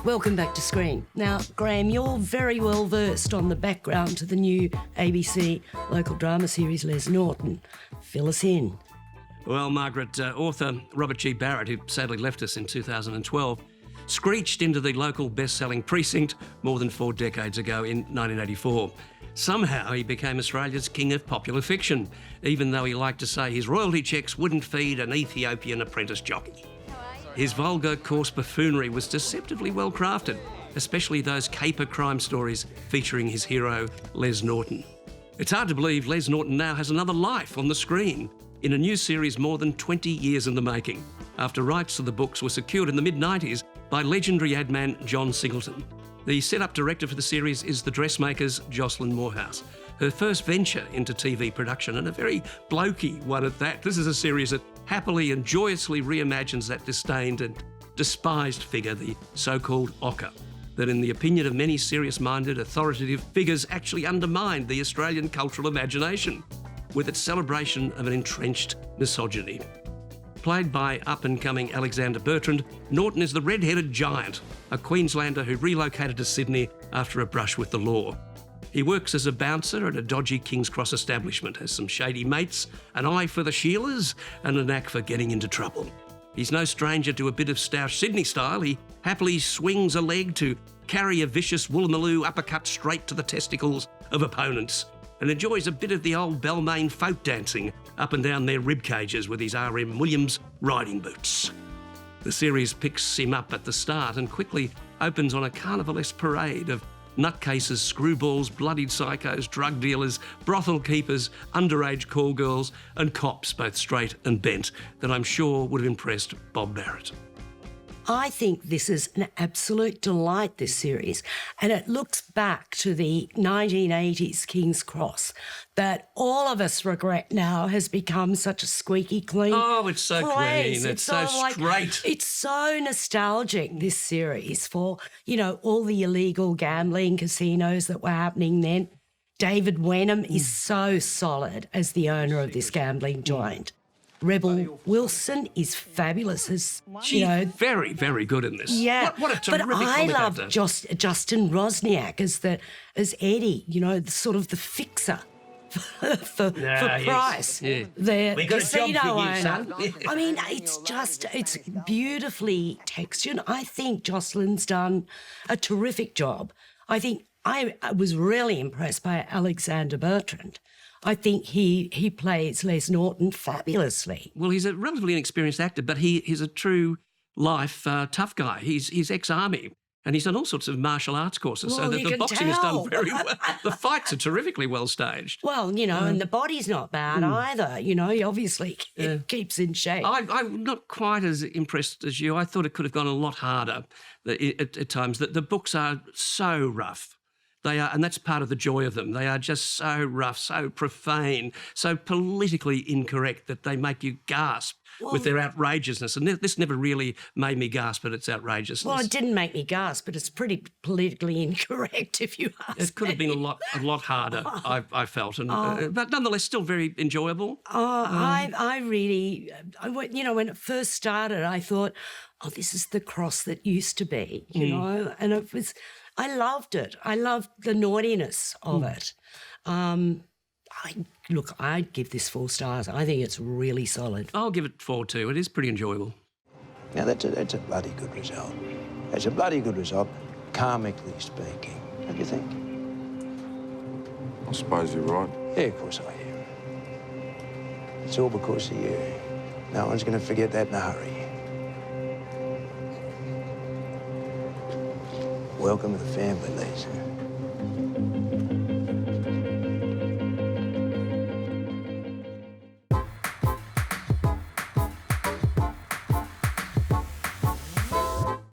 Welcome back to Screen. Now, Graham, you're very well versed on the background to the new ABC local drama series Les Norton. Fill us in. Well, Margaret, author Robert G. Barrett, who sadly left us in 2012, screeched into the local best-selling precinct more than 4 decades ago in 1984. Somehow he became Australia's king of popular fiction, even though he liked to say his royalty checks wouldn't feed an Ethiopian apprentice jockey. His vulgar, coarse buffoonery was deceptively well crafted, especially those caper crime stories featuring his hero, Les Norton. It's hard to believe Les Norton now has another life on the screen in a new series more than 20 years in the making, after rights to the books were secured in the mid-90s by legendary ad man John Singleton. The set-up director for the series is the dressmaker's Jocelyn Moorhouse, her first venture into TV production, and a very blokey one at that. This is a series that happily and joyously reimagines that disdained and despised figure, the so-called Ocker, that in the opinion of many serious-minded, authoritative figures actually undermined the Australian cultural imagination with its celebration of an entrenched misogyny. Played by up-and-coming Alexander Bertrand, Norton is the red-headed giant, a Queenslander who relocated to Sydney after a brush with the law. He works as a bouncer at a dodgy King's Cross establishment, has some shady mates, an eye for the Sheilas, and a knack for getting into trouble. He's no stranger to a bit of stoush Sydney style. He happily swings a leg to carry a vicious Woolloomooloo uppercut straight to the testicles of opponents, and enjoys a bit of the old Balmain folk dancing up and down their rib cages with his R.M. Williams riding boots. The series picks him up at the start and quickly opens on a carnivalesque parade of nutcases, screwballs, bloodied psychos, drug dealers, brothel keepers, underage call girls and cops, both straight and bent, that I'm sure would have impressed Bob Barrett. I think this is an absolute delight, this series, and it looks back to the 1980s King's Cross that all of us regret now has become such a squeaky clean it's so place. clean, it's so straight. It's so nostalgic, this series, for, you know, all the illegal gambling casinos that were happening then. David Wenham is so solid as the owner of this gambling joint. Rebel Wilson is fabulous as, very, very good in this. Yeah. What a terrific but I comic love actor. Justin Rosniak as Eddie, the sort of the fixer for Price, the casino owner. I mean, it's beautifully textured. I think Jocelyn's done a terrific job. I think I was really impressed by Alexander Bertrand. I think he plays Les Norton fabulously. Well, he's a relatively inexperienced actor, but he's a true life tough guy. He's ex-army and he's done all sorts of martial arts courses, so that the boxing is done very well. The fights are terrifically well staged. Well, and the body's not bad either. He obviously keeps in shape. I'm not quite as impressed as you. I thought it could have gone a lot harder at times. The books are so rough. They are, and that's part of the joy of them. They are just so rough, so profane, so politically incorrect that they make you gasp with their outrageousness. And this never really made me gasp at its outrageousness. Well, it didn't make me gasp, but it's pretty politically incorrect, if you ask me. It could have been a lot harder, I felt, but nonetheless still very enjoyable. I really, when it first started, I thought, this is the Cross that used to be, and it was. I loved it. I loved the naughtiness of it. I'd give this 4 stars. I think it's really solid. I'll give it 4 too. It is pretty enjoyable. Now, that's a bloody good result. It's a bloody good result, karmically speaking. Don't you think? I suppose you're right. Yeah, of course I am. It's all because of you. No one's going to forget that in a hurry. Welcome to the family, Lisa.